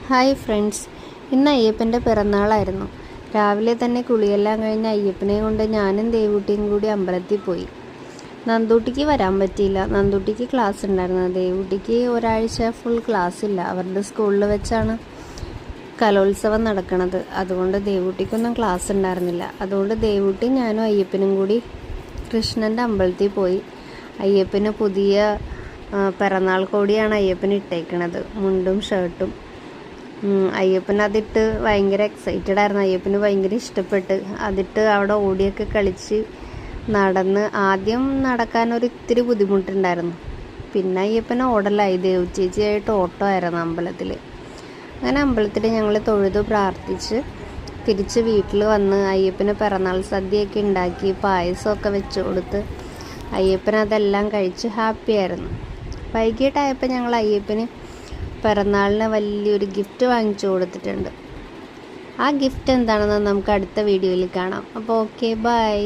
Hi friends, ഇന്ന് അയ്യപ്പൻ്റെ പിറന്നാളായിരുന്നു. രാവിലെ തന്നെ കുളിയെല്ലാം കഴിഞ്ഞ് അയ്യപ്പനെ കൊണ്ട് ഞാനും ദേവൂട്ടിയും കൂടി അമ്പലത്തിൽ പോയി. നന്ദൂട്ടിക്ക് വരാൻ പറ്റിയില്ല. നന്ദൂട്ടിക്ക് ക്ലാസ് ഉണ്ടായിരുന്നു. ദേവൂട്ടിക്ക് ഒരാഴ്ച ഫുൾ ക്ലാസ് ഇല്ല. അവരുടെ സ്കൂളിൽ വെച്ചാണ് കലോത്സവം നടക്കുന്നത്. അതുകൊണ്ട് ദേവൂട്ടിക്കൊന്നും ക്ലാസ് ഉണ്ടായിരുന്നില്ല. അതുകൊണ്ട് ദേവൂട്ടി ഞാനും അയ്യപ്പനും കൂടി കൃഷ്ണൻ്റെ അമ്പലത്തിൽ പോയി. അയ്യപ്പന് പുതിയ പിറന്നാൾ കോടിയാണ് അയ്യപ്പന് ഇട്ടേക്കണത്, മുണ്ടും ഷർട്ടും. അയ്യപ്പൻ അതിട്ട് ഭയങ്കര എക്സൈറ്റഡ് ആയിരുന്നു. അയ്യപ്പന് ഭയങ്കര ഇഷ്ടപ്പെട്ട് അതിട്ട് അവിടെ ഓടിയൊക്കെ കളിച്ച് നടന്ന്. ആദ്യം നടക്കാനൊരു ഇത്തിരി ബുദ്ധിമുട്ടുണ്ടായിരുന്നു. പിന്നെ അയ്യപ്പൻ ഓടലായി. ദേവചേച്ചിയായിട്ട് ഓട്ടോ ആയിരുന്നു അമ്പലത്തിൽ. അങ്ങനെ അമ്പലത്തിൽ ഞങ്ങൾ തൊഴുതു പ്രാർത്ഥിച്ച് തിരിച്ച് വീട്ടിൽ വന്ന് അയ്യപ്പന് പിറന്നാൾ സദ്യയൊക്കെ ഉണ്ടാക്കി പായസമൊക്കെ വെച്ച് കൊടുത്ത് അയ്യപ്പൻ അതെല്ലാം കഴിച്ച് ഹാപ്പിയായിരുന്നു. വൈകിട്ടായപ്പോൾ ഞങ്ങൾ അയ്യപ്പന് പിറന്നാളിന് വലിയൊരു ഗിഫ്റ്റ് വാങ്ങിച്ചു കൊടുത്തിട്ടുണ്ട്. ആ ഗിഫ്റ്റ് എന്താണെന്ന് നമുക്ക് അടുത്ത വീഡിയോയിൽ കാണാം. അപ്പോൾ ഓക്കെ, ബൈ.